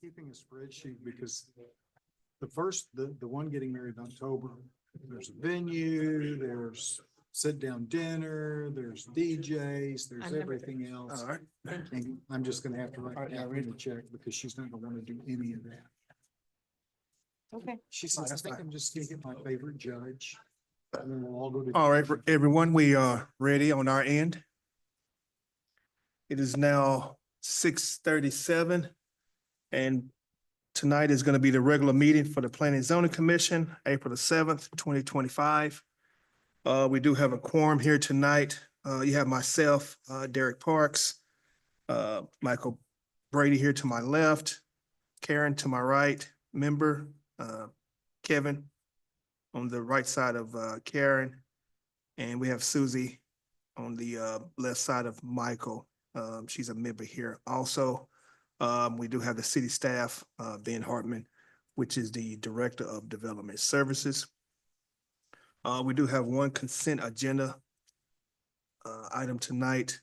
keeping a spreadsheet because the one getting married in October, there's a venue, there's sit down dinner, there's DJs, there's everything else. All right. And I'm just gonna have to All right, write now Catherine read a check because she's not gonna wanna do any of that. Okay. She All says, right, I that's think fine. I'm just gonna get my favorite judge. And then we'll all go to. All right, everyone, we are ready on our end. It is now 6:37, and tonight is going to be the regular meeting for the Planning and Zoning Commission, April the 7th, 2025. We do have a quorum here tonight. You have myself, Derek Parks, Michael Brady here to my left, Karen to my right, member, Kevin on the right side of Karen, and we have Susie on the left side of Michael. She's a member here. Also, we do have the city staff, Ben Hartman, which is the Director of Development Services. We do have one consent agenda item tonight,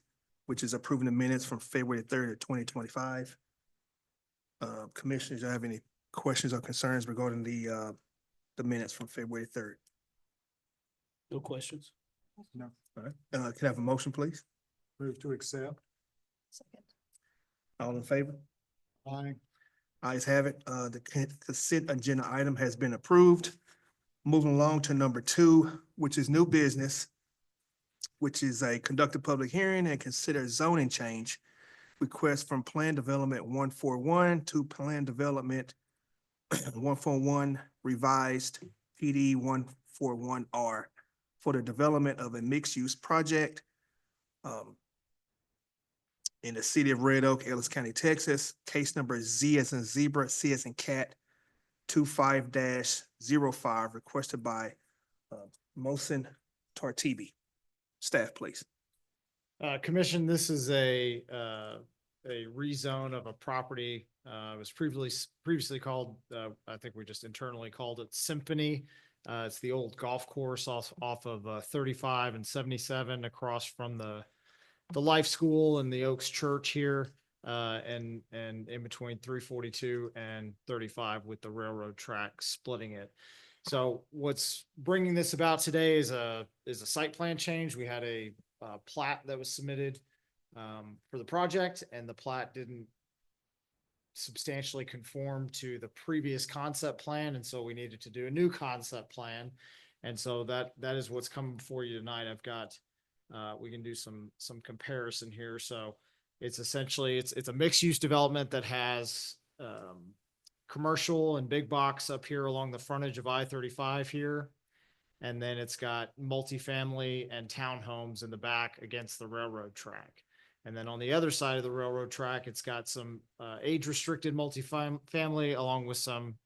which is approving the minutes from February 3rd, 2025. Commissioners, do you have any questions or concerns regarding the minutes from February 3rd? No questions. No, All right, can I have a motion, please? move to accept. Second. All in favor? Aye. Ayes have it. The consent agenda item has been approved. Moving along to number 2, which is new business, which is a conduct a public hearing and consider zoning change. Request from Plan Development 141 to Plan Development 141 revised PD 141R for the development of a mixed-use project in the city of Red Oak, Ellis County, Texas. Case number Z as in zebra, C as in cat, 25-05, requested by Mohsen Tartibi. Staff, please. Commission, this is a rezone of a property. It was previously called, I think we just internally called it Symphony. It's the old golf course off of 35 and 77 across from the Life School and the Oaks Church here, and in between 342 and 35 with the railroad track splitting it. So what's bringing this about today is a site plan change. We had a plat that was submitted for the project, and the plat didn't substantially conform to the previous concept plan, and so we needed to do a new concept plan. And so that is what's coming before you tonight. I've got we can do some comparison here. So it's essentially it's a mixed use development that has commercial and big box up here along the frontage of I-35 here. And then it's got multifamily and townhomes in the back against the railroad track. And then on the other side of the railroad track, it's got some age restricted multifamily along with some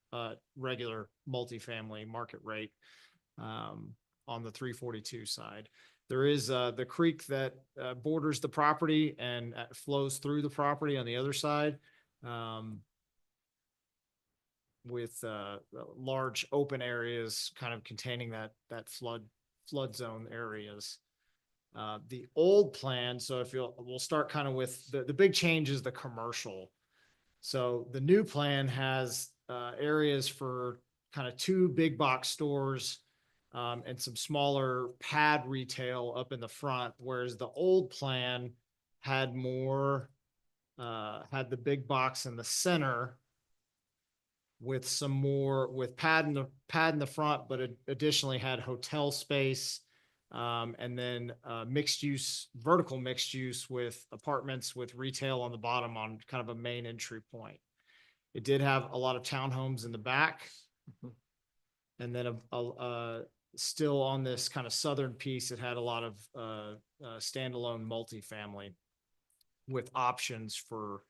regular multifamily market rate on the 342 side. There is the creek that borders the property and flows through the property on the other side, with large open areas kind of containing that flood zone areas. The old plan, so we'll start kind of with the big change is the commercial. So the new plan has areas for kind of 2 big box stores, and some smaller pad retail up in the front, whereas the old plan had more, had the big box in the center with some more, with pad in the front, but it additionally had hotel space, and then vertical mixed use with apartments with retail on the bottom on kind of a main entry point. It did have a lot of townhomes in the back. And then still on this kind of southern piece, it had a lot of standalone multifamily with options for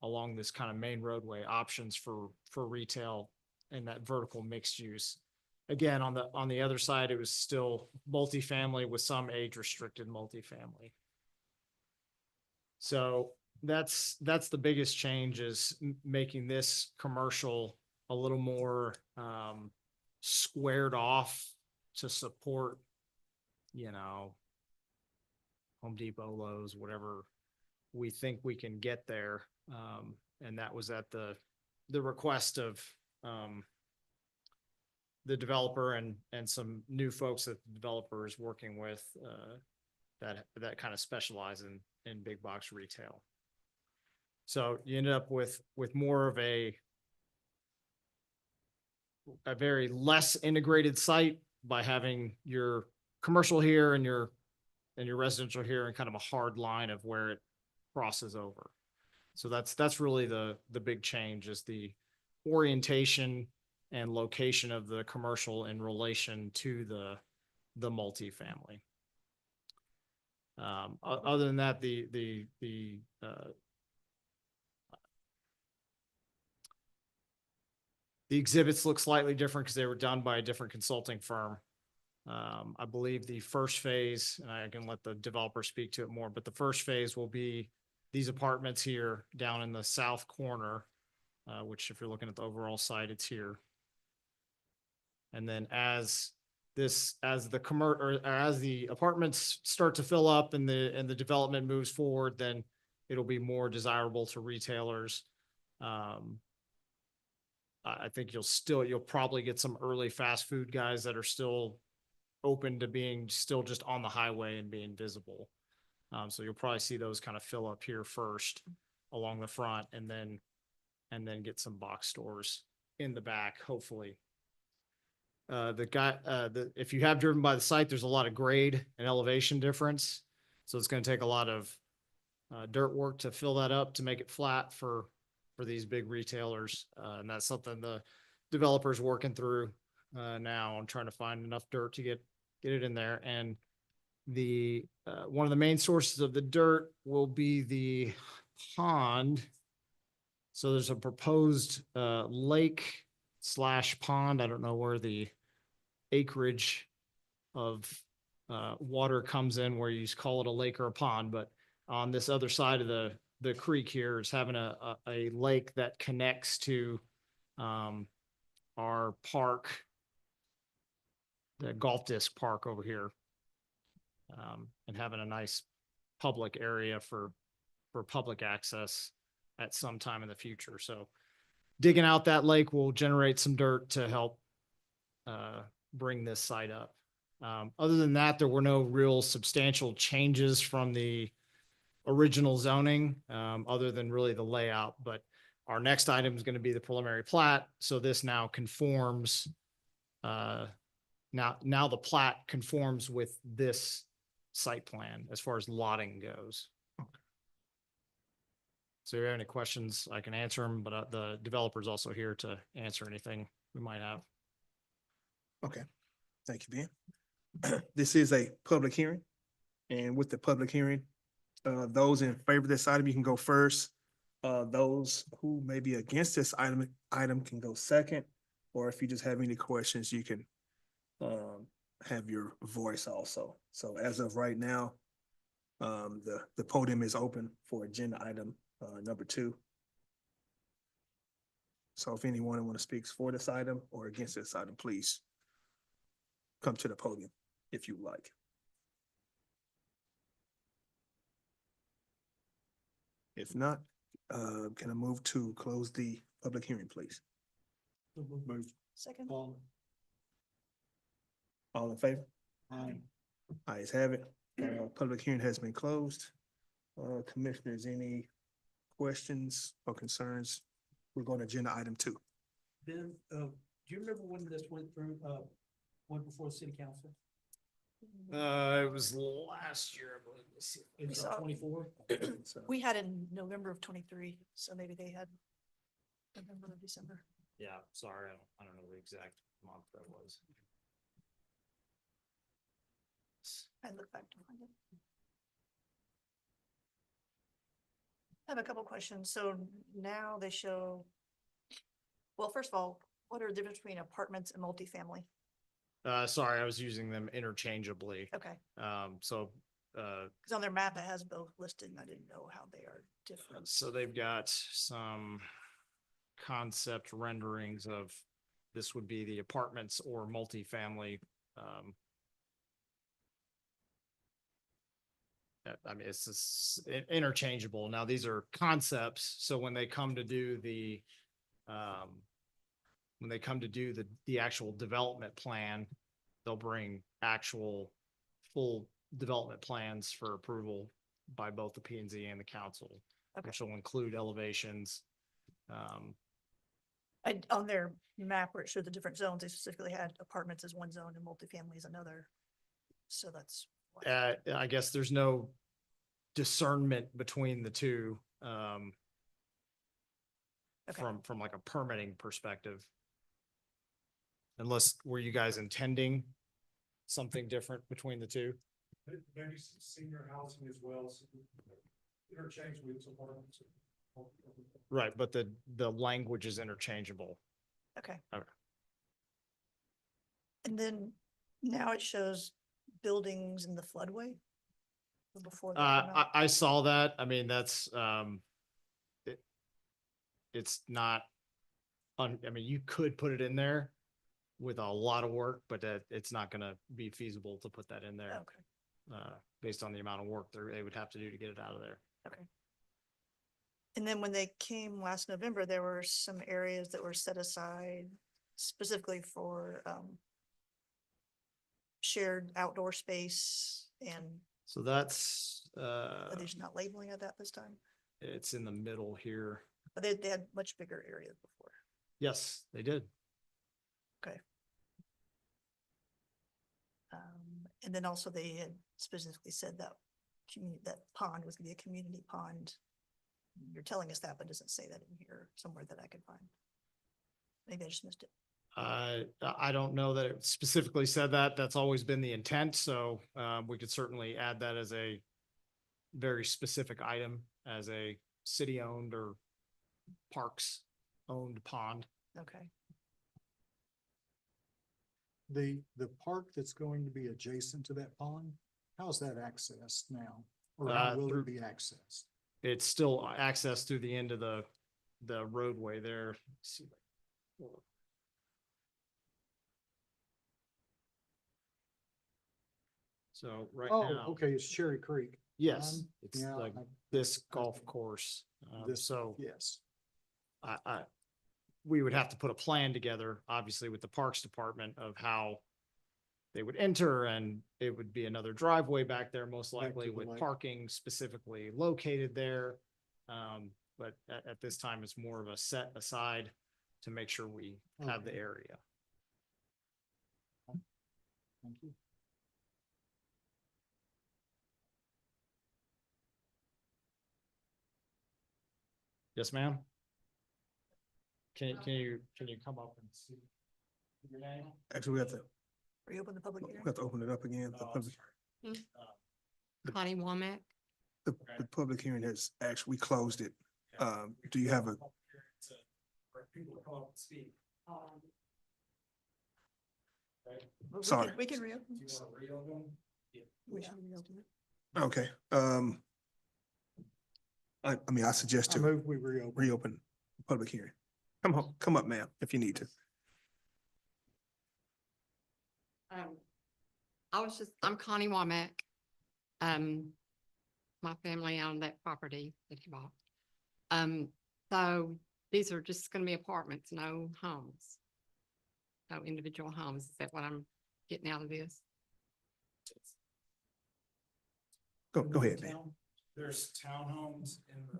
along this kind of main roadway, options for retail and that vertical mixed use. Again, on the other side, it was still multifamily with some age restricted multifamily. So that's the biggest change, is making this commercial a little more squared off to support, Home Depot, Lowe's, whatever we think we can get there. And that was at the request of, the developer and some new folks that the developer is working with, that kind of specialize in big box retail. So you ended up with more of a very less integrated site by having your commercial here and your residential here and kind of a hard line of where it crosses over. So that's really the big change, is the orientation and location of the commercial in relation to the multifamily. Other than that, the exhibits look slightly different because they were done by a different consulting firm. I believe the first phase, and I can let the developer speak to it more, but the first phase will be these apartments here down in the south corner, which if you're looking at the overall site, it's here. And then as the apartments start to fill up and the development moves forward, then it'll be more desirable to retailers. I think you'll probably get some early fast food guys that are still open to being still just on the highway and being visible. So you'll probably see those kind of fill up here first along the front, and then get some box stores in the back, hopefully. If you have driven by the site, there's a lot of grade and elevation difference. So it's going to take a lot of dirt work to fill that up, to make it flat for these big retailers. And that's something the developer's working through now, and trying to find enough dirt to get it in there. And one of the main sources of the dirt will be the pond. So there's a proposed lake / pond. I don't know where the acreage of water comes in, where you call it a lake or a pond, but on this other side of the creek here is having a lake that connects to our park, the golf disc park over here, and having a nice public area for public access at some time in the future. So digging out that lake will generate some dirt to help bring this site up. Other than that, there were no real substantial changes from the original zoning, other than really the layout. But our next item is going to be the preliminary plat. So this now conforms. Now the plat conforms with this site plan as far as lotting goes. So if you have any questions, I can answer them, but the developer's also here to answer anything we might have. Okay, thank you, Ben. This is a public hearing, and with the public hearing, those in favor of this item, you can go first. Those who may be against this item can go second, or if you just have any questions, you can have your voice also. So as of right now, the podium is open for agenda item number 2. So if anyone want to speak for this item or against this item, please come to the podium if you like. If not, can I move to close the public hearing, please? Move. Second. All. All in favor? Aye. Ayes have it. Public hearing has been closed. Commissioners, any questions or concerns? We're going to agenda item 2. Ben, do you remember when this went through, went before the city council? It was last year, I believe. Let's see. In saw- 24? So, We had in November of 23, so maybe they had November or December. Yeah, sorry, I don't know the exact month that was. I look back to find it. I have a couple questions. So now they show, well, first of all, what are the difference between apartments and multifamily? Sorry, I was using them interchangeably. Okay, So because on their map, it has both listed and I didn't know how they are different. So they've got some concept renderings of, this would be the apartments or multifamily. I mean, it's just interchangeable. Now, these are concepts, so when they come to do when they come to do the actual development plan, they'll bring actual full development plans for approval by both the P and Z and the council, Okay. which will include elevations. On their map where it showed the different zones, they specifically had apartments as one zone and multifamily as another. So that's why. I guess there's no discernment between the two, Okay. from like a permitting perspective. Unless, were you guys intending something different between the two? Maybe some senior housing as well, so interchange with apartments. Right, but the language is interchangeable. Okay. Okay. And then now it shows buildings in the floodway. Before that, or not? I saw that. I mean, that's, it's not, I mean, you could put it in there with a lot of work, but it's not gonna be feasible to put that in there, Okay, based on the amount of work they would have to do to get it out of there. okay. And then when they came last November, there were some areas that were set aside specifically for shared outdoor space, and So that's, are they just not labeling it that this time? it's in the middle here. But they had much bigger areas before. Yes, they did. And then also they had specifically said that that pond was gonna be a community pond. You're telling us that, but it doesn't say that in here somewhere that I could find. Maybe I just missed it. I don't know that it specifically said that. That's always been the intent, so we could certainly add that as a very specific item as a city-owned or parks-owned pond. Okay. The park that's going to be adjacent to that pond, how's that accessed now? Or how will through- it be accessed? It's still access through the end of the roadway there. Let's see. So right Oh, now, okay, it's Cherry Creek. yes, it's Yeah, like I- this golf course. This, So yes. we would have to put a plan together, obviously with the Parks Department, of how they would enter, and it would be another driveway back there, most Back to likely the with lake. parking specifically located there. But at this time, it's more of a set aside to make sure we have the Okay. area. Thank you. Yes, ma'am? Can you come up and see your name? Actually, we have to, Reopen the public we hearing. have to open it up again. The Oh, I'm public, sorry. Connie Womack. the public hearing has actually, we closed it. Do you have a, People come up and speak. We Sorry. We can reopen. Do you want to reopen? We should reopen it. okay, I mean, I suggest I to move we reopen. reopen the public hearing. Come up, ma'am, if you need to. I'm Connie Womack. My family owned that property that he bought. So these are just gonna be apartments, no homes. No individual homes. Is that what I'm getting out of this? Go ahead, man. There's townhomes in the.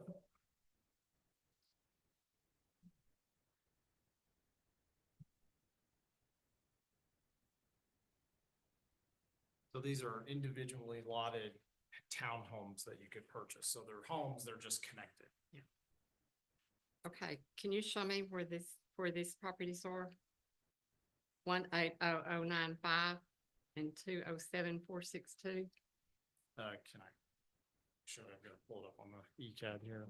So these are individually lotted townhomes that you could purchase. So they're homes, they're just connected. Okay, can you show me where these properties are? 180095 and 207462. Can I? Sure, I've got to pull it up on the ECAD here.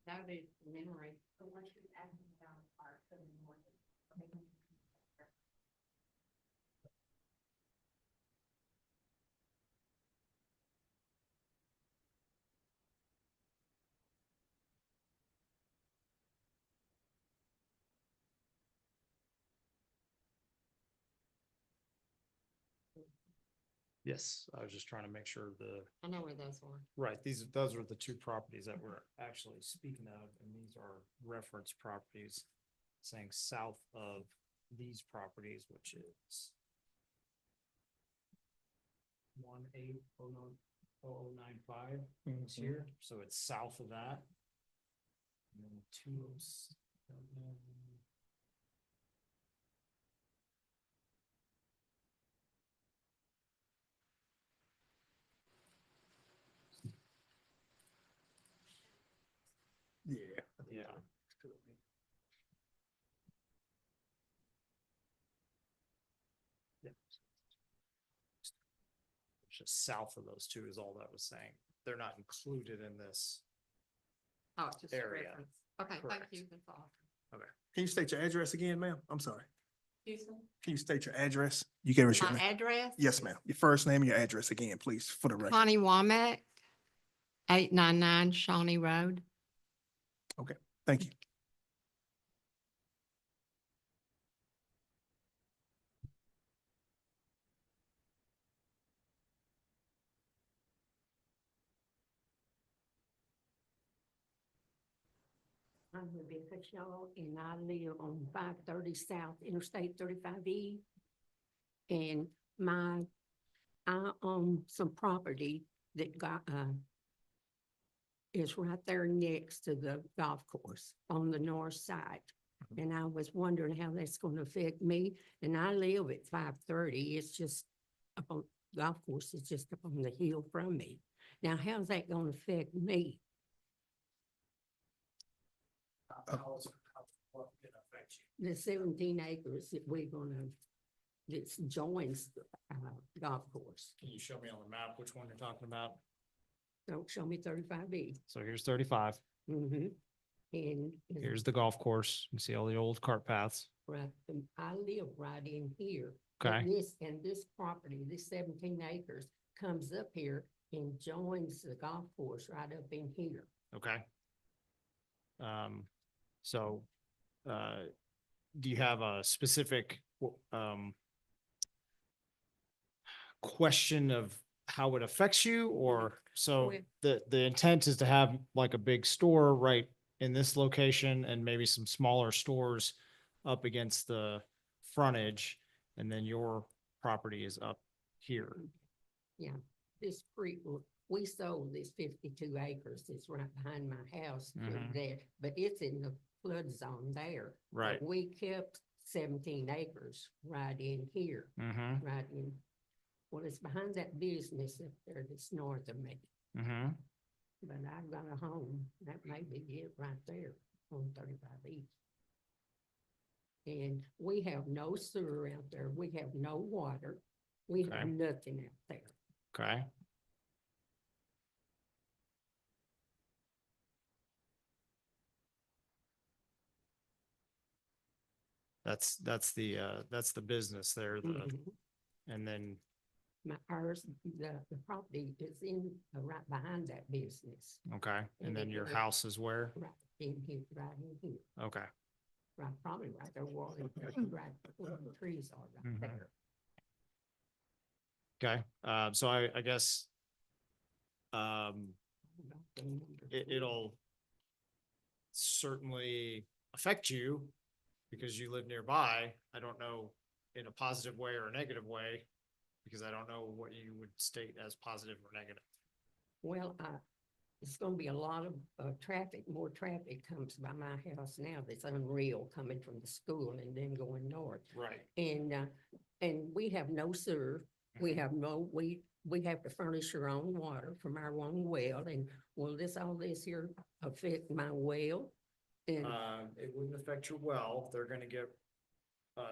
That would be memory. Yes, I was just trying to make sure I know where those were. right, those are the two properties that we're actually speaking of, and these are reference properties saying south of these properties, which is 1800095 is here, so it's south of that. And then 207. Yeah. Yeah. Yeah. Just south of those two is all that was saying. They're not included in this. Oh, it's just a Area. reference. Okay, thank Correct. you, that's all. Can you state your address again, ma'am? I'm sorry. Excuse me? Can you state your address? You gave us your My name. address? Yes, ma'am. Your first name and your address again, please, for the record. Connie Womack, 899 Shawnee Road. Thank you. I'm Rebecca Shaw and I live on 530 South Interstate 35E. And I own some property that is right there next to the golf course on the north side. And I was wondering how that's gonna affect me. And I live at 530. It's just up on, golf course is just up on the hill from me. Now, how's that gonna affect me? What can affect you? The 17 acres that that joins the golf course. Can you show me on the map which one you're talking about? Don't show me 35B. So here's 35. Mm-hmm. And. Here's the golf course. You see all the old cart paths. Right, I live right in here. but Okay. This property, this 17 acres comes up here and joins the golf course right up in here. Okay. So, do you have a specific, question of how it affects you, or, so Well- the intent is to have like a big store right in this location and maybe some smaller stores up against the frontage, and then your property is up here. This creek, we sold this 52 acres that's right behind my house Mhm. there, but it's in the flood zone there. But Right. we kept 17 acres right in here, Mm-hmm, right in, well, it's behind that business up there that's north of me. mm-hmm. But I've got a home, that may be it right there on 35 East. And we have no sewer out there, we have no water, we Okay. have nothing out there. Okay. That's the business there, Mhm. and then, The property is right behind that business, okay, and then your house is where? right in here, right in here, Okay, right, probably right there, where the trees are right Mhm. there. okay, so I guess, it'll certainly affect you because you live nearby. I don't know in a positive way or a negative way, because I don't know what you would state as positive or negative. Well, it's gonna be a lot of, traffic, more traffic comes by my house now that's unreal coming from the school and then going north. Right. And we have no sewer, we have no, we have to furnish our own water from our own well, and will all this here affect my well? And, It wouldn't affect your well. They're gonna get,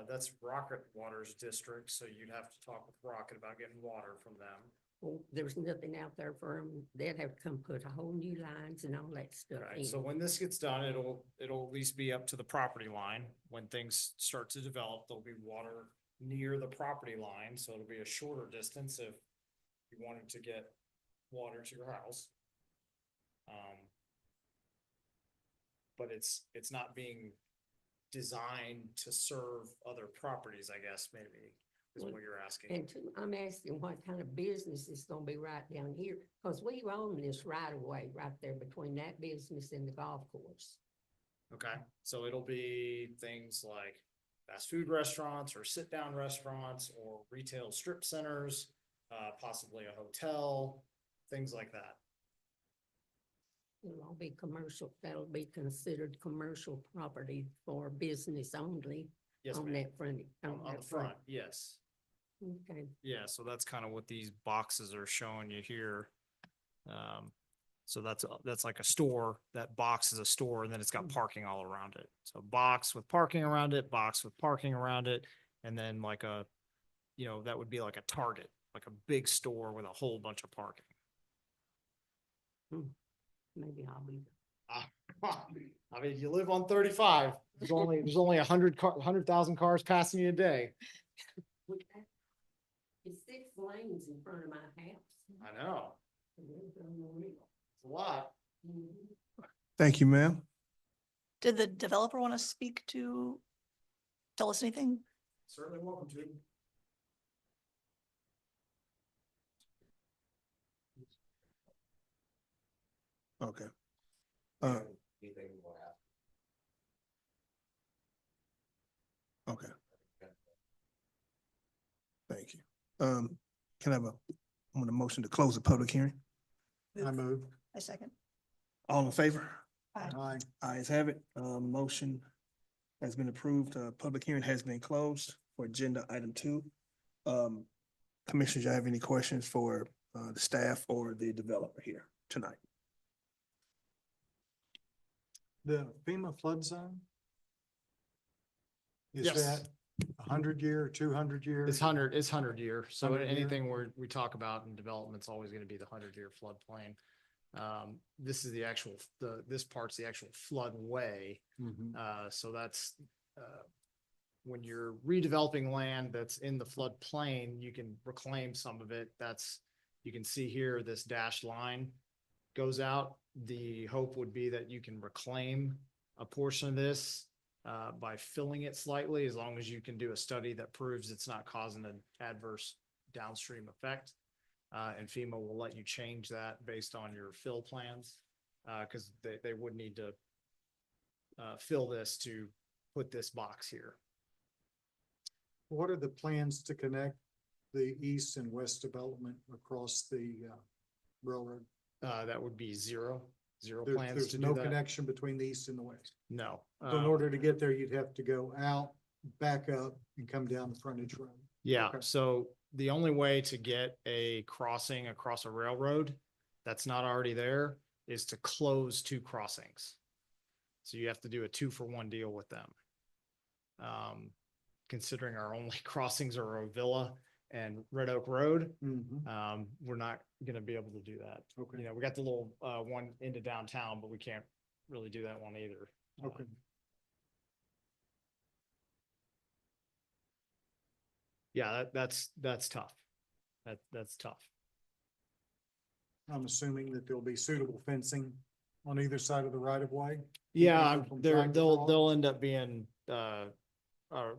that's Rocket Water's district, so you'd have to talk with Rocket about getting water from them. well, there's nothing out there for them, they'd have to come put a whole new lines and all that stuff Right, in. so when this gets done, it'll at least be up to the property line. When things start to develop, there'll be water near the property line, so it'll be a shorter distance if you wanted to get water to your house. But it's not being designed to serve other properties, I guess, maybe. is Well, what you're asking. And two, I'm asking what kind of business is gonna be right down here, cause we own this right away right there between that business and the golf course. Okay, so it'll be things like fast food restaurants or sit-down restaurants or retail strip centers, possibly a hotel, things like that. It'll all be commercial, that'll be considered commercial property for business only Yes, on ma'am. that front. On the front, yes. Okay, Yeah, so that's kind of what these boxes are showing you here. So that's like a store, that box is a store, and then it's got parking all around it. So box with parking around it, box with parking around it, and then like a, that would be like a Target, like a big store with a whole bunch of parking. maybe I'll be. I mean, you live on 35, there's only 100,000 cars passing you a day. It's 6 lanes in front of my house. I know, it's a lot. Thank you, ma'am. Did the developer want to speak to, tell us anything? Certainly welcome to. Okay. Uh, okay. Thank you. Can I have I'm gonna motion to close the public hearing. I move. I second. All in favor? Aye. Ayes have it. Motion has been approved. Public hearing has been closed for agenda item 2. Commissioners, you have any questions for the staff or the developer here tonight? The FEMA flood zone? Is Yes. that 100-year, 200-year? It's 100 year. So 100 year. anything we talk about in development's always gonna be the 100-year floodplain. This is the actual, this part's the actual floodway. Mhm. So that's, when you're redeveloping land that's in the floodplain, you can reclaim some of it. You can see here, this dashed line goes out. The hope would be that you can reclaim a portion of this by filling it slightly, as long as you can do a study that proves it's not causing an adverse downstream effect. And FEMA will let you change that based on your fill plans, because they would need to fill this to put this box here. What are the plans to connect the east and west development across the railroad? That would be zero There- plans There's to no do that. connection between the east and the west. No. So in order to get there, you'd have to go out, back up, and come down the frontage road. Yeah, Okay. so the only way to get a crossing across a railroad that's not already there is to close 2 crossings. So you have to do a 2-for-1 deal with them. Considering our only crossings are Ovilla and Red Oak Road, we're not gonna be able to do that. Okay. We got the little one into downtown, but we can't really do that one either. Okay. Yeah, that's tough. That's tough. I'm assuming that there'll be suitable fencing on either side of the right of way. Yeah, people from trying to they'll cross? end up being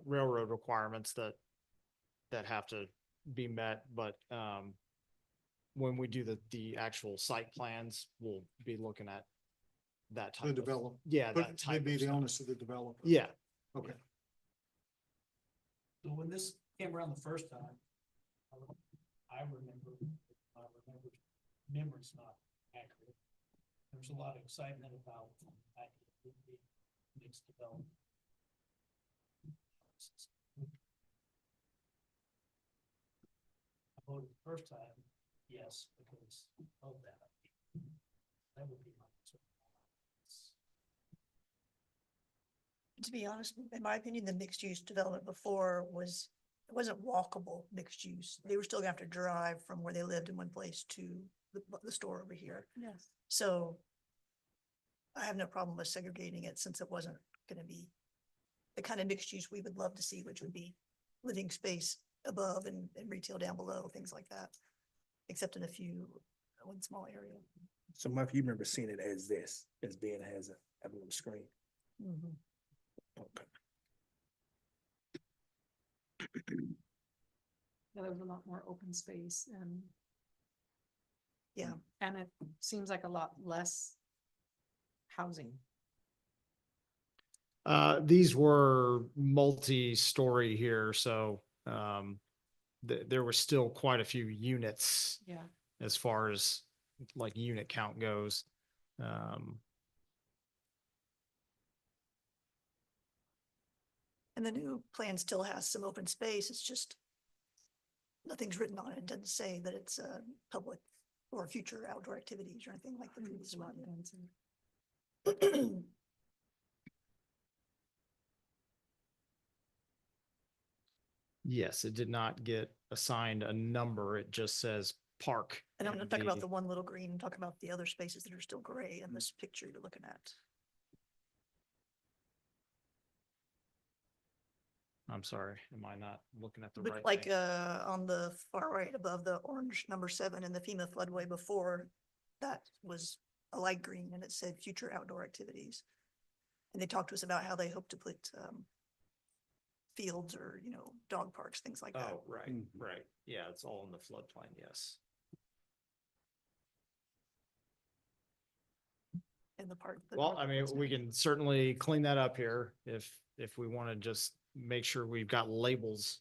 railroad requirements that have to be met, but when we do the actual site plans, we'll be looking at that type The of. develop, Yeah, but that type it'd be of the stuff. onus of the developer. Yeah, Okay. So when this came around the first time, I remember, memory's not accurate. There was a lot of excitement about that it would be mixed development. I voted the first time, yes, because of that. That would be my concern. To be honest, in my opinion, the mixed use development before it wasn't walkable mixed use. They were still gonna have to drive from where they lived in one place to the store over here. Yes. So I have no problem with segregating it since it wasn't gonna be the kind of mixed use we would love to see, which would be living space above and retail down below, things like that. Except in one small area. So Mike, you remember seeing it as this, as being as a little screen? Okay. Yeah, there was a lot more open space and. Yeah. And it seems like a lot less housing. These were multi-story here, so, there were still quite a few units Yeah. as far as like unit count goes. Um, And the new plan still has some open space. It's just nothing's written on it. It doesn't say that it's public or future outdoor activities or anything like the previous one. yes, it did not get assigned a number. It just says park. And I'm not in talking about the- the one little green, I'm talking about the other spaces that are still gray in this picture you're looking at. I'm sorry, am I not looking at the But right like, thing? on the far right above the orange number 7 in the FEMA floodway before, that was a light green and it said future outdoor activities. And they talked to us about how they hope to put, fields or, dog parks, things like that. Oh, right, Mhm. right. Yeah, it's all in the floodplain, yes. In the part. the Well, north I mean, woods we now. can certainly clean that up here if we want to just make sure we've got labels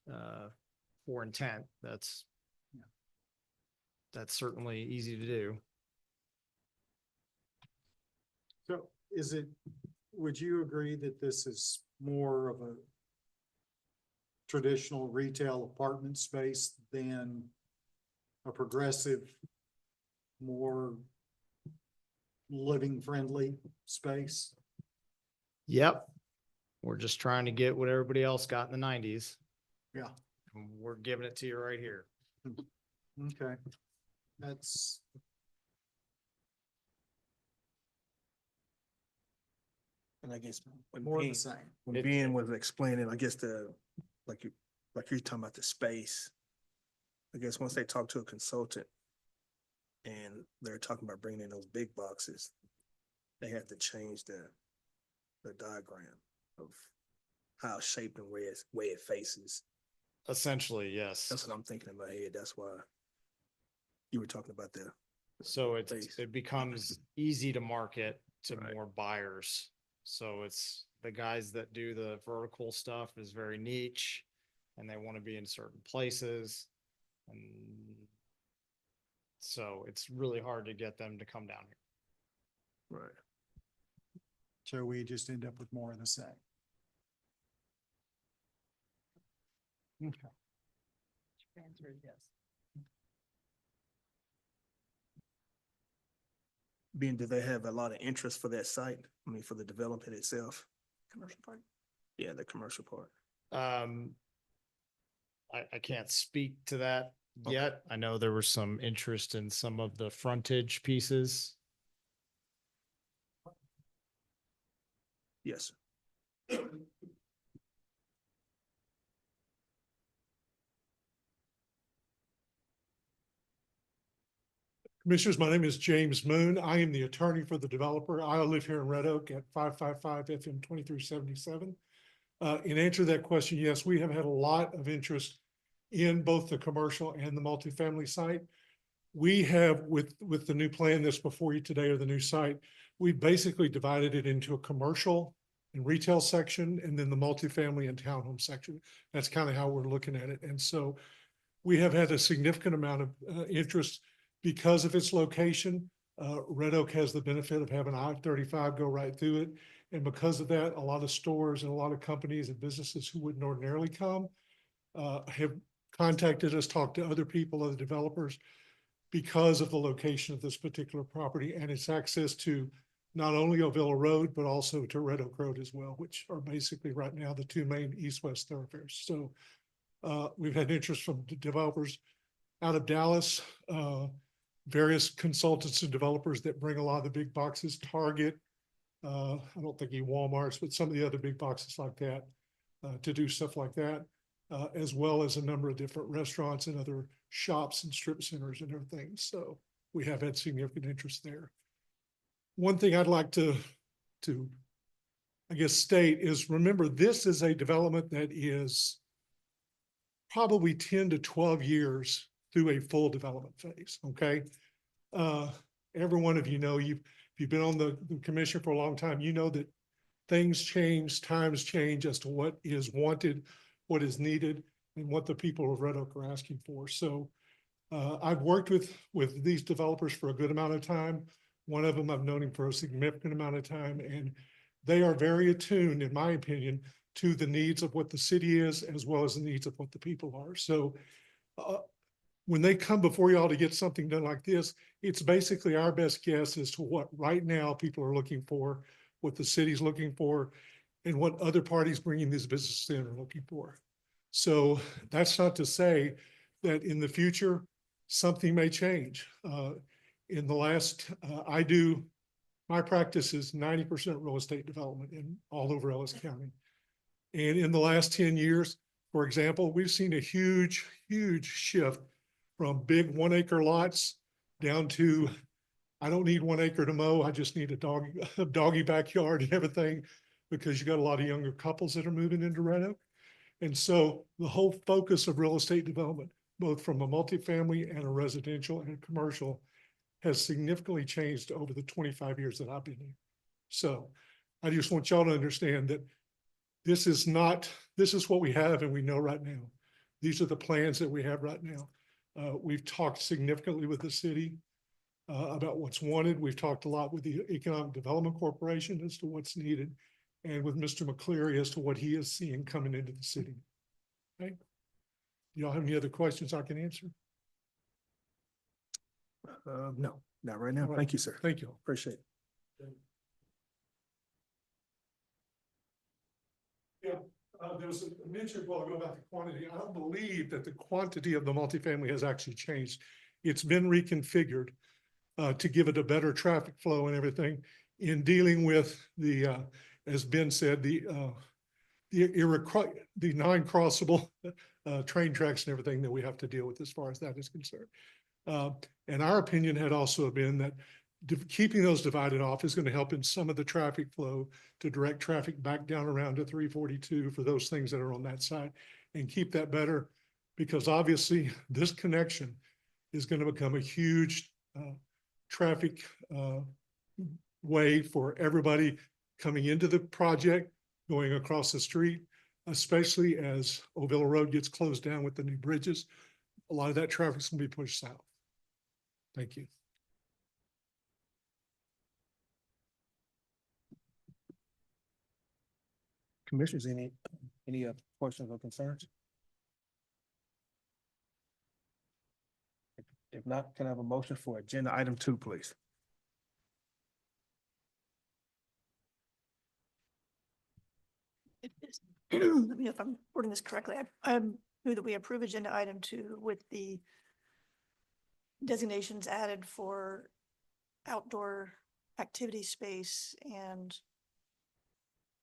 for intent. That's Yeah. that's certainly easy to do. So would you agree that this is more of a traditional retail apartment space than a progressive, more living friendly space? Yep. We're just trying to get what everybody else got in the 90s. Yeah. And we're giving it to you right here. Okay. That's. And I guess when More of the Ben, same. when It- Ben was explaining, I guess like you're talking about the space. I guess once they talk to a consultant and they're talking about bringing in those big boxes, they have to change the diagram of how it's shaped and way it faces. Essentially, yes. That's what I'm thinking in my head. That's why you were talking about the So Space. it becomes easy to market to Right. more buyers. So it's the guys that do the vertical stuff is very niche and they want to be in certain places. And so it's really hard to get them to come down here. right. So we just end up with more of the same. Okay. Answer is yes. Ben, do they have a lot of interest for that site? I mean, for the development itself? Commercial part. Yeah, the commercial part. I can't speak to that Okay. yet. I know there was some interest in some of the frontage pieces. Yes, sir. Commissioners, my name is James Moon. I am the attorney for the developer. I live here in Red Oak at 555 FM 2377. In answer to that question, yes, we have had a lot of interest in both the commercial and the multifamily site. We have, with the new plan that's before you today, or the new site, we basically divided it into a commercial and retail section, and then the multifamily and townhome section. That's kind of how we're looking at it. And so we have had a significant amount of interest because of its location. Red Oak has the benefit of having I-35 go right through it. And because of that, a lot of stores and a lot of companies and businesses who wouldn't ordinarily come have contacted us, talked to other people, other developers, because of the location of this particular property and its access to not only Ovilla Road, but also to Red Oak Road as well, which are basically right now the two main east-west thoroughfares. So we've had interest from developers out of Dallas, various consultants and developers that bring a lot of the big boxes, Target, I don't think any Walmarts, but some of the other big boxes like that, to do stuff like that, as well as a number of different restaurants and other shops and strip centers and everything. So we have had significant interest there. One thing I'd like to I guess state is, remember, this is a development that is probably 10 to 12 years through a full development phase, okay? Every one of you know, if you've been on the commission for a long time, you know that things change, times change as to what is wanted, what is needed, and what the people of Red Oak are asking for. So I've worked with these developers for a good amount of time. One of them I've known him for a significant amount of time, and they are very attuned, in my opinion, to the needs of what the city is, as well as the needs of what the people are. So when they come before y'all to get something done like this, it's basically our best guess as to what right now people are looking for, what the city's looking for, and what other parties bringing these businesses in are looking for. So that's not to say that in the future, something may change. In the last, my practice is 90% real estate development in all over Ellis County. And in the last 10 years, for example, we've seen a huge, huge shift from big 1 acre lots down to, I don't need 1 acre to mow. I just need a doggy backyard and everything, because you got a lot of younger couples that are moving into Red Oak. And so the whole focus of real estate development, both from a multifamily and a residential and a commercial, has significantly changed over the 25 years that I've been here. So I just want y'all to understand that this is what we have and we know right now. These are the plans that we have right now. We've talked significantly with the city about what's wanted. We've talked a lot with the Economic Development Corporation as to what's needed, and with Mr. McCleary as to what he is seeing coming into the city. Okay. Y'all have any other questions I can answer? No, not right now. All right. Thank you, sir. Thank you. Appreciate it. Yeah, there was a mention a while ago about the quantity. I don't believe that the quantity of the multifamily has actually changed. It's been reconfigured to give it a better traffic flow and everything in dealing with the, as Ben said, the non-crossable train tracks and everything that we have to deal with as far as that is concerned. And our opinion had also been that keeping those divided off is going to help in some of the traffic flow to direct traffic back down around to 342 for those things that are on that side, and keep that better, because obviously this connection is going to become a huge traffic way for everybody coming into the project, going across the street, especially as Ovilla Road gets closed down with the new bridges. A lot of that traffic is going to be pushed south. Thank you. Commissioners, any questions or concerns? If not, can I have a motion for agenda item 2, please? Let me know if I'm wording this correctly. I move that we approve agenda item 2 with the designations added for outdoor activity space and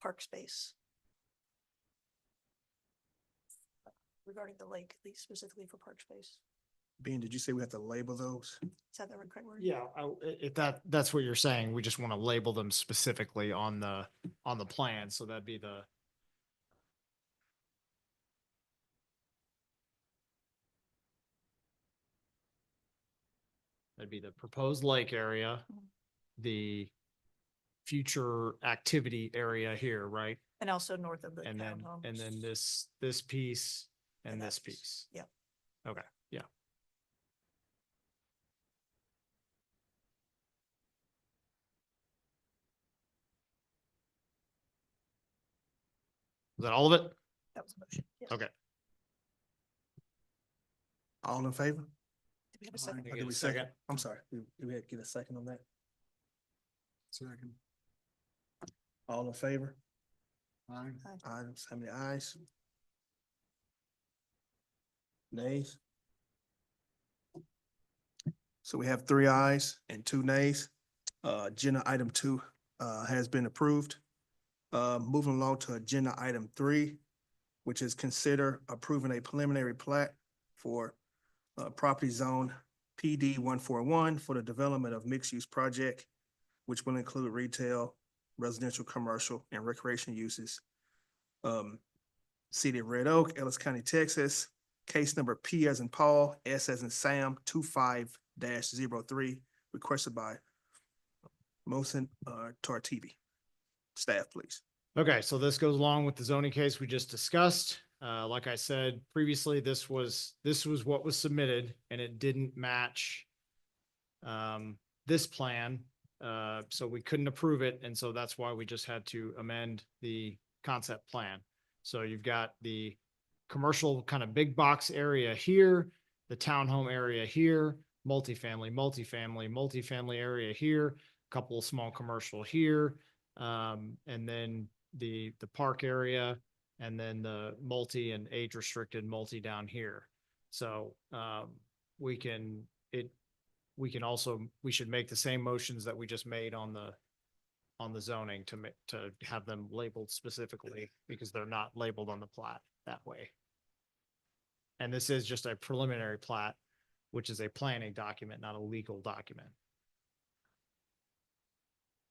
park space regarding the lake, at least specifically for park space. Ben, did you say we have to label those? Is that the correct word? Yeah, if that's what you're saying, we just want to label them specifically on the plan. So that'd be the proposed lake area, the future activity area here, right? And also north of the And townhomes. then this piece and And that this piece. piece. Yep. Okay, yeah. Is that all of it? That was a motion. Yes. Okay. All in favor? Do we have a second? Can I Or get did a we second? I'm sorry, did we get a second on that? Second. All in favor? Aye. Ayes, how many ayes? Nays? So we have 3 ayes and 2 nays. Agenda item 2 has been approved. Moving along to agenda item 3, which is consider approving a preliminary plat for property zone PD 141 for the development of mixed-use project, which will include retail, residential, commercial, and recreation uses. City of Red Oak, Ellis County, Texas, case number P as in Paul, S as in Sam, 25-03, requested by Mohsen Tartibi. Staff, please. Okay, so this goes along with the zoning case we just discussed. Like I said previously, this was what was submitted and it didn't match this plan. So we couldn't approve it. And so that's why we just had to amend the concept plan. So you've got the commercial kind of big box area here, the townhome area here, multifamily area here, a couple of small commercial here, and then the park area, and then the multi and age restricted multi down here. So we should make the same motions that we just made on the zoning to have them labeled specifically because they're not labeled on the plat that way. And this is just a preliminary plat, which is a planning document, not a legal document.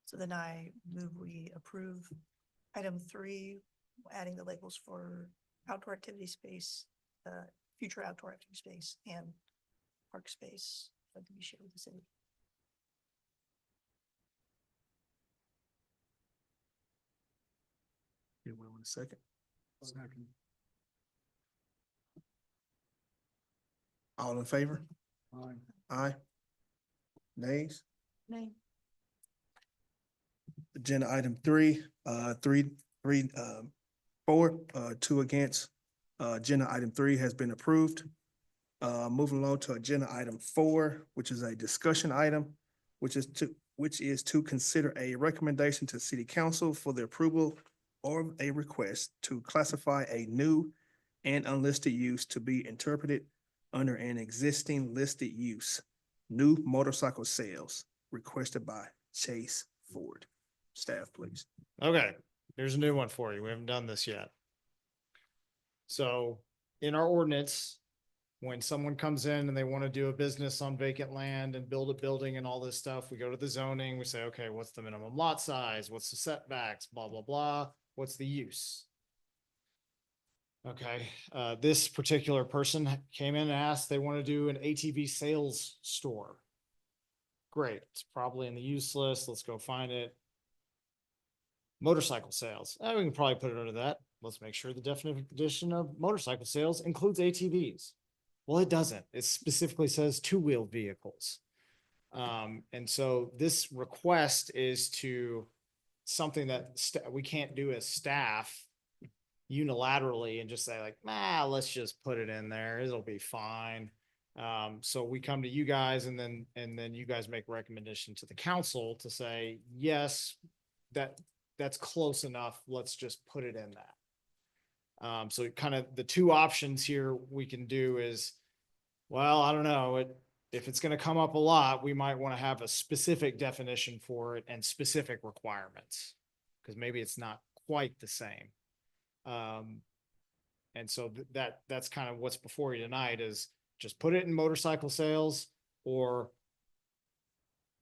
So then I move we approve item 3, adding the labels for outdoor activity space, future outdoor activity space and park space that can be shared with the city. Anyone want a second? Second. All in favor? Aye. Aye. Nays? Nay. Agenda item 3, 4, 2 against. Agenda item 3 has been approved. Moving along to agenda item 4, which is a discussion item, which is to consider a recommendation to city council for the approval or a request to classify a new and unlisted use to be interpreted under an existing listed use, new motorcycle sales, requested by Chase Ford. Staff, please. Okay, here's a new one for you. We haven't done this yet. So in our ordinance, when someone comes in and they want to do a business on vacant land and build a building and all this stuff, we go to the zoning, we say, okay, what's the minimum lot size? What's the setbacks? Blah, blah, blah. What's the use? Okay, this particular person came in and asked, they want to do an ATV sales store. Great, it's probably in the use list. Let's go find it. Motorcycle sales. We can probably put it under that. Let's make sure the definition of motorcycle sales includes ATVs. Well, it doesn't. It specifically says two-wheel vehicles. And so this request is to something that we can't do as staff unilaterally and just say like, let's just put it in there. It'll be fine. So we come to you guys and then you guys make recommendation to the council to say, yes, that's close enough. Let's just put it in that. So kind of the two options here we can do is, well, I don't know, if it's going to come up a lot, we might want to have a specific definition for it and specific requirements, because maybe it's not quite the same. And so that's kind of what's before you tonight is just put it in motorcycle sales or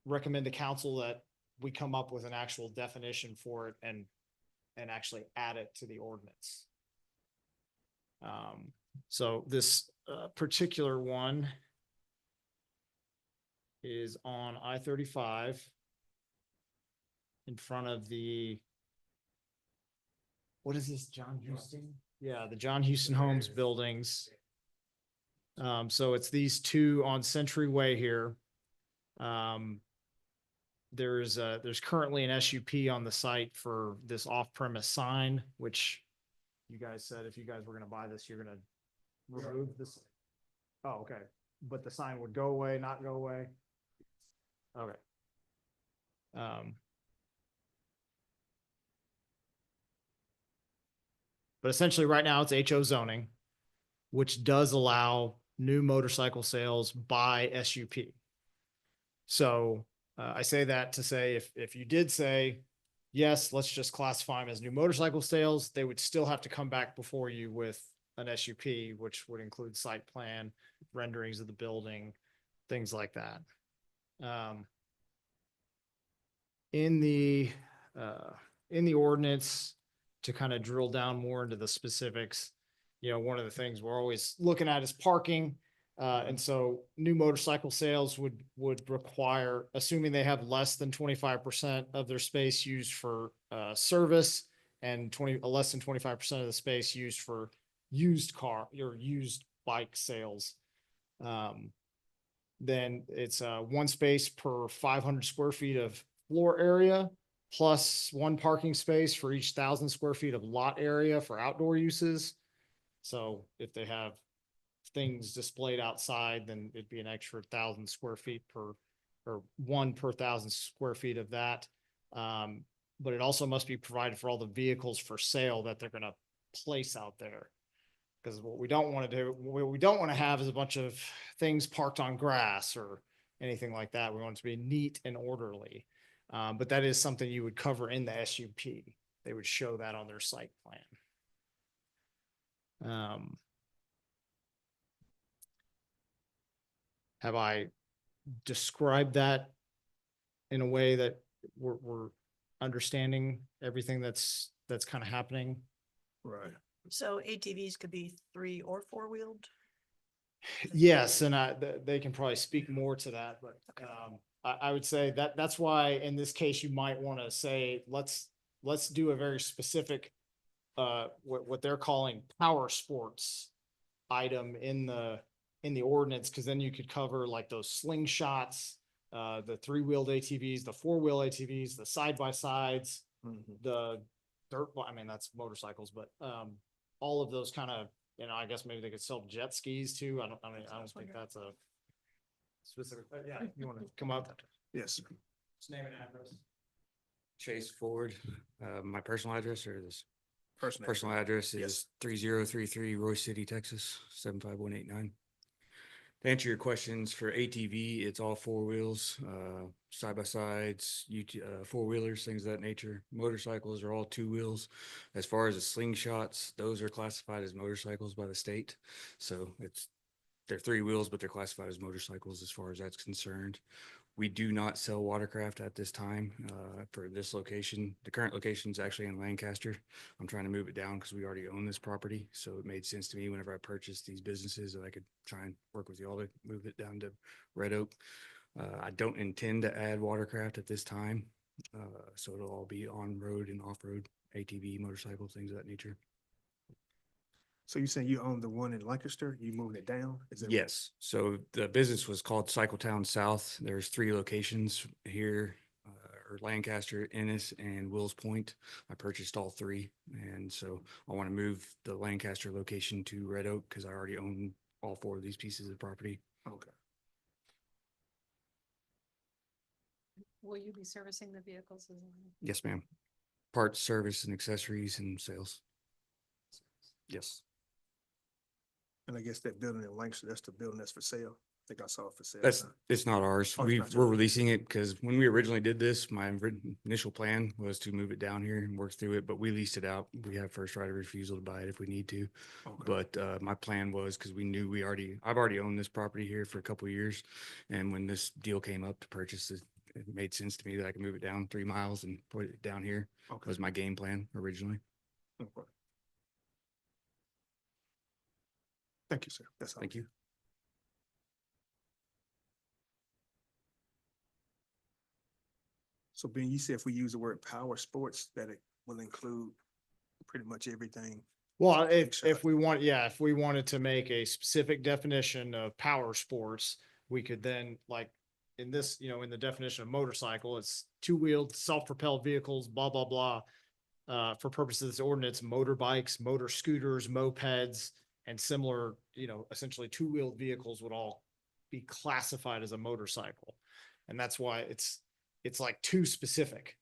recommend to council that we come up with an actual definition for it and actually add it to the ordinance. So this particular one is on I-35 in front of what is this, John Houston? Yeah, the John Houston Homes buildings. So it's these two on Century Way here. There's currently an SUP on the site for this off-premise sign, which you guys said if you guys were going to buy this, you're going to remove this. Oh, okay. But the sign would go away, not go away. Okay. But essentially right now it's HO zoning, which does allow new motorcycle sales by SUP. So I say that to say if you did say, yes, let's just classify them as new motorcycle sales, they would still have to come back before you with an SUP, which would include site plan, renderings of the building, things like that. In the ordinance, to kind of drill down more into the specifics, one of the things we're always looking at is parking. And so new motorcycle sales would require, assuming they have less than 25% of their space used for, service and less than 25% of the space used for used car or used bike sales. Then it's, one space per 500 square feet of floor area, plus one parking space for each 1,000 square feet of lot area for outdoor uses. So if they have things displayed outside, then it'd be an extra 1,000 square feet or one per 1,000 square feet of that. But it also must be provided for all the vehicles for sale that they're gonna place out there. Because what we don't want to do, what we don't want to have is a bunch of things parked on grass or anything like that. We want it to be neat and orderly. But that is something you would cover in the SUP. They would show that on their site plan. Have I described that in a way that we're understanding everything that's kind of happening? Right. So ATVs could be 3 or 4-wheeled? Yes, and they can probably speak more to that, but I would say that's why in this case, you might want to say, let's do a very specific what they're calling power sports item in the ordinance, because then you could cover like those slingshots, the 3-wheeled ATVs, the 4-wheel ATVs, the side-by-sides, the dirt, I mean, that's motorcycles, but all of those kind of, I guess maybe they could sell jet skis too. I don't think that's a specific, but yeah, you want to come up? Yes. Just name and address. Chase Ford, my personal address or this Personal. personal address Yes. is 3033 Roy City, Texas, 75189. To answer your questions for ATV, it's all 4 wheels, side by sides, 4-wheelers, things of that nature. Motorcycles are all 2 wheels. As far as the slingshots, those are classified as motorcycles by the state. So they're 3 wheels, but they're classified as motorcycles as far as that's concerned. We do not sell watercraft at this time for this location. The current location is actually in Lancaster. I'm trying to move it down because we already own this property. So it made sense to me whenever I purchased these businesses that I could try and work with y'all to move it down to Red Oak. I don't intend to add watercraft at this time. So it'll all be on road and off road, ATV, motorcycle, things of that nature. So you saying you own the one in Lancaster? You moving it down? Is that? Yes. So the business was called Cycle Town South. There's 3 locations here, or Lancaster, Ennis, and Wills Point. I purchased all 3. And so I want to move the Lancaster location to Red Oak because I already own all 4 of these pieces of property. Okay. Will you be servicing the vehicles as well? Yes, ma'am. Parts, service, and accessories and sales. Yes. And I guess that building in Lancaster, that's the building that's for sale. I think I saw it for sale. It's not ours. Oh, it's not We're yours. releasing it because when we originally did this, my initial plan was to move it down here and work through it, but we leased it out. We have first right of refusal to buy it if we need to. Okay. But my plan was, because we knew I've already owned this property here for a couple of years. And when this deal came up to purchase it, it made sense to me that I could move it down 3 miles and put it down here. Okay. Was my game plan originally. Okay. Thank you, sir. That's all. Thank you. So Ben, you said if we use the word power sports, that it will include pretty much everything. Well, Slingshot. if we wanted to make a specific definition of power sports, we could then, like in this, in the definition of motorcycle, it's 2-wheeled, self-propelled vehicles, blah, blah, blah. For purposes of this ordinance, motorbikes, motor scooters, mopeds, and similar, essentially 2-wheeled vehicles would all be classified as a motorcycle. And that's why it's like too specific,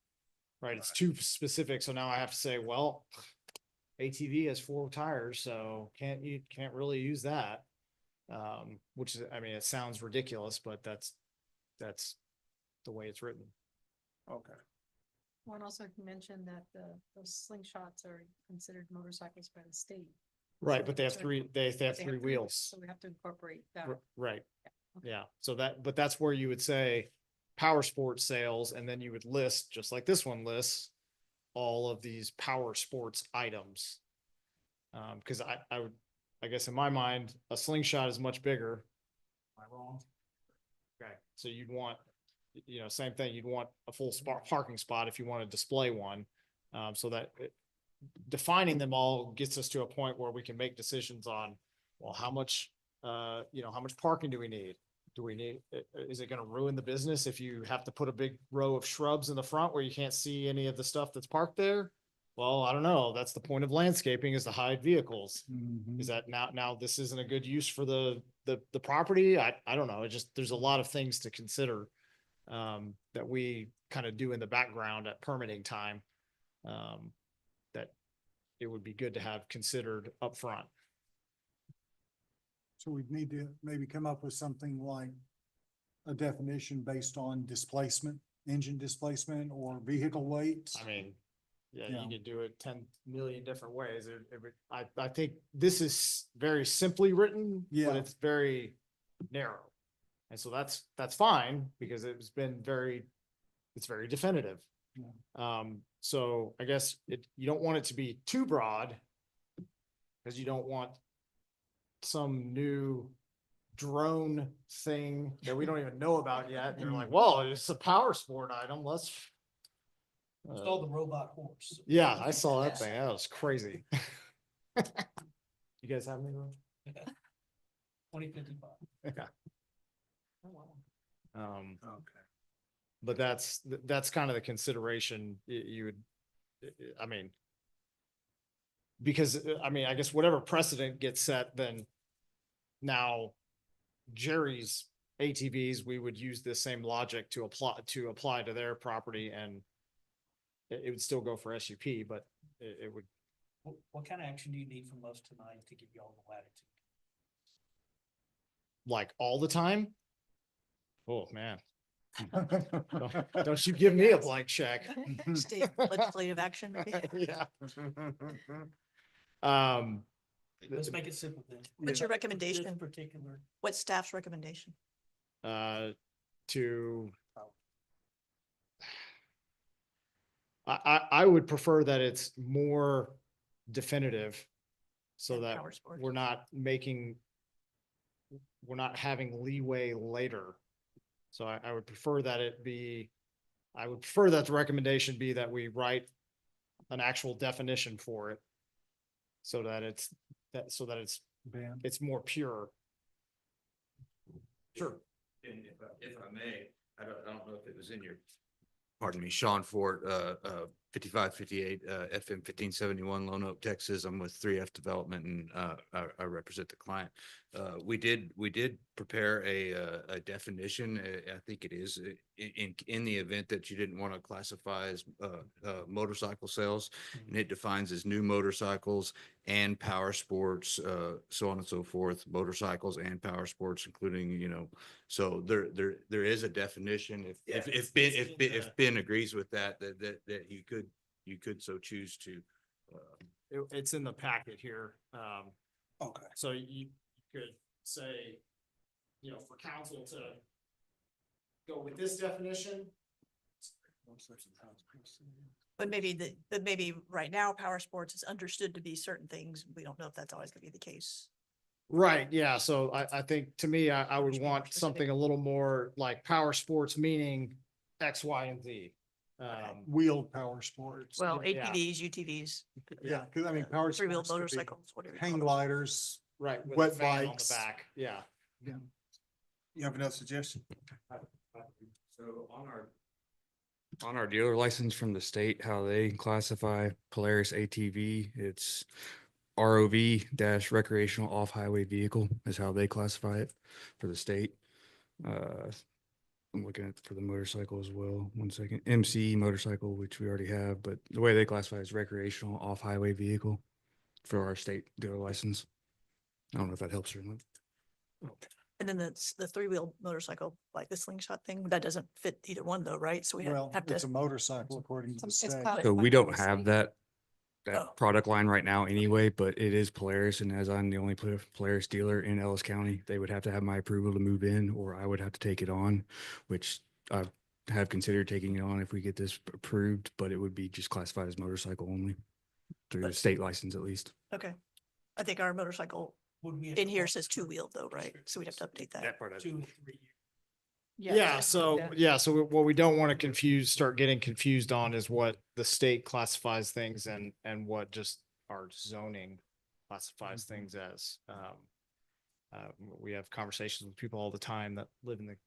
right? It's too specific. So now I have to say, well, ATV has 4 tires, so can't really use that. Which is, I mean, it sounds ridiculous, but that's the way it's written. Okay. One also mentioned that those slingshots are considered motorcycles by the state. Right, but they have So- 3, they have but 3 wheels. So we have to incorporate that. Right. Okay. Yeah. So but that's where you would say power sports sales, and then you would list, just like this one lists, all of these power sports items. Because I guess in my mind, a slingshot is much bigger. Am I wrong? Okay, so you'd want, same thing, you'd want a full parking spot if you want to display one. So that defining them all gets us to a point where we can make decisions on, well, how much, how much parking do we need? Is it gonna ruin the business if you have to put a big row of shrubs in the front where you can't see any of the stuff that's parked there? Well, I don't know. That's the point of landscaping, is to hide vehicles. Mhm. Is that now this isn't a good use for the property? I don't know. It just, there's a lot of things to consider that we kind of do in the background at permitting time. That it would be good to have considered upfront. So we need to maybe come up with something like a definition based on displacement, engine displacement or vehicle weight. I mean, yeah, Yeah. you could do it 10 million different ways. I think this is very simply written, but Yeah. it's very narrow. And so that's fine, because it's very definitive. Yeah. So I guess you don't want it to be too broad, because you don't want some new drone thing that we don't even know about yet. And they're like, well, it's a power sport item. Let's. Saw the robot horse. Yeah, I saw that thing. That was crazy. You guys have any? 2055. Okay. Okay. But that's kind of the consideration you would, I mean. Because, I mean, I guess whatever precedent gets set, then now Jerry's ATVs, we would use the same logic to apply to their property, and it would still go for SUP, but it would. What kind of action do you need from us tonight to give you all the latitude? Like all the time? Oh, man. Don't you give me a blank check. State legislative action, maybe. Yeah. Let's make it simple then. What's your This recommendation? particular, What's staff's recommendation? To. I would prefer that it's more definitive, so Than that power sports. we're not having leeway later. So I would prefer that the recommendation be that we write an actual definition for it. So that it's Ben, it's more pure. Sure. And if I may, I don't know if it was in your, pardon me, Sean Ford, 5558, FM 1571, Lone Oak, Texas. I'm with 3F Development, and I represent the client. We did prepare a definition. I think it is in the event that you didn't want to classify as motorcycle sales, and it defines as new motorcycles and power sports, so on and so forth, motorcycles and power sports, including, so there is a definition. If Ben agrees with that you could so choose to. It's in the packet here. okay. So you could say, for council to go with this definition. But maybe right now, power sports is understood to be certain things. We don't know if that's always gonna be the case. Right, yeah, so I think, to me, I would Just more want specific. something a little more like power sports, meaning X, Y, and Z. Wheeled power sports. Well, Yeah. ATVs, UTVs. Yeah, because I mean, power Three-wheeled sports could be motorcycles, whatever. you hang call them. gliders. Right. With a Wet fan on the bikes. back, yeah. You have another suggestion? So on our dealer license from the state, how they classify Polaris ATV, it's ROV recreational off-highway vehicle is how they classify it for the state. I'm looking at for the motorcycle as well. 1 second. MC motorcycle, which we already have, but the way they classify is recreational off-highway vehicle for our state dealer license. I don't know if that helps or not. And then the three-wheel motorcycle, like the slingshot thing, that doesn't fit either one though, right? So we Well, have it's a to, motorcycle according to the It's state. clouded So by we don't policy. have that Oh. product line right now anyway, but it is Polaris, and as I'm the only Polaris dealer in Ellis County, they would have to have my approval to move in, or I would have to take it on, which I have considered taking it on if we get this approved, but it would be just classified as motorcycle only through the But- state license at least. okay. I think our motorcycle Would we? have In to here call says two-wheeled though, right? So we'd have to update that. That part I 2 and 3 years? Yeah, so what we don't want to start getting confused on is what the state classifies things and what just our zoning classifies things as. We have conversations with people all the time that live in the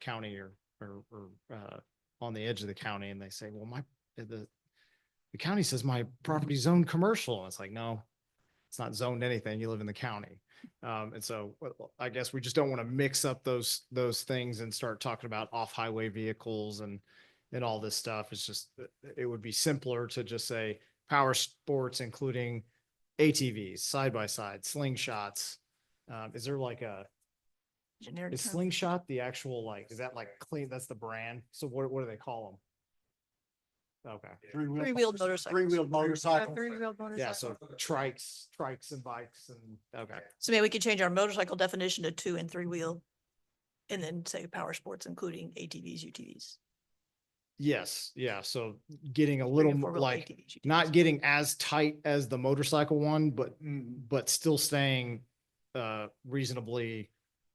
county or on the edge of the county, and they say, well, the county says my property's zoned commercial. And it's like, no, it's not zoned anything. You live in the county. And so I guess we just don't want to mix up those things and start talking about off-highway vehicles and all this stuff. It's just, it would be simpler to just say power sports, including ATVs, side-by-side, slingshots. Is there like Generic is term. slingshot the actual, is that clean? That's the brand. So what do they call them? Okay. Three-wheeled motorcycles. Three-wheeled motorcycle. Three-wheeled Yeah, motorcycle. so trikes and bikes and, okay. So maybe we could change our motorcycle definition to 2 and 3-wheel. And then say power sports, including ATVs, UTVs. Yes, yeah, so getting a 3 little and more 4-wheel like, ATVs, not UTVs. getting as tight as the motorcycle one, but still staying reasonably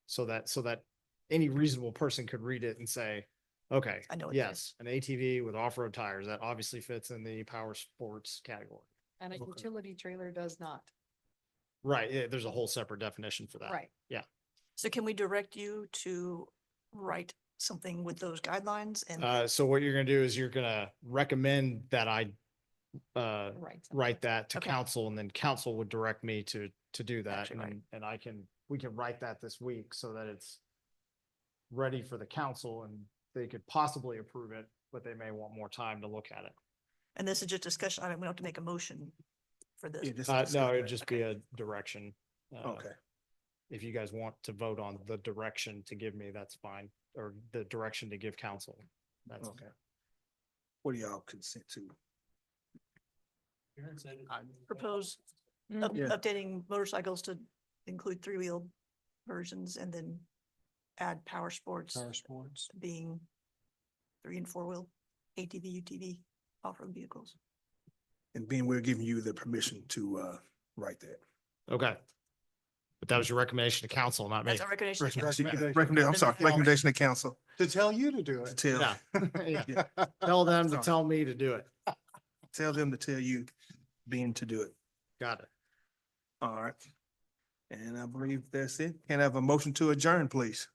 so that any reasonable person could read it and say, okay, I know what that yes, an ATV with off-road tires, that obviously fits in the power sports category. And a utility trailer does not. Right, yeah, there's a whole separate definition for that. Right. So can we direct you to write something with those guidelines and So what you're gonna do is you're gonna recommend that I Right. write that to Okay. council, and then council would direct me to do that. Actually, right. And we can write that this week so that it's ready for the council, and they could possibly approve it, but they may want more time to look at it. and this is just discussion. I mean, we don't have to make a motion for this. Yeah, this is No, discussion. it'd just be a direction. Okay. If you guys want to vote on the direction to give me, that's fine, or the direction to give council. That's Okay. What do y'all consent to? Aaron said. Propose Mhm. Yeah. updating motorcycles to include 3-wheel versions and then add power sports Power sports. being 3 and 4-wheel ATV, UTV off-road vehicles. And Ben, we're giving you the permission to write that. okay. But that was your recommendation to council, not me. That's our recommendation. to council. Recommendation, I'm sorry, recommendation to council. To tell you to do To it. tell, Yeah. Yeah. Tell them to Sorry. tell me to do it. tell them to tell you, Ben, to do it. Got it. All right. And I believe that's it. Can I have a motion to adjourn, please?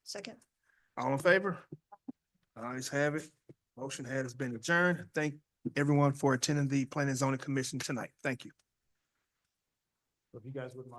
Second. All in favor? Ayes have it. Motion has been adjourned. Thank everyone for attending the Planning and Zoning Commission tonight. Thank you. If you guys wouldn't mind.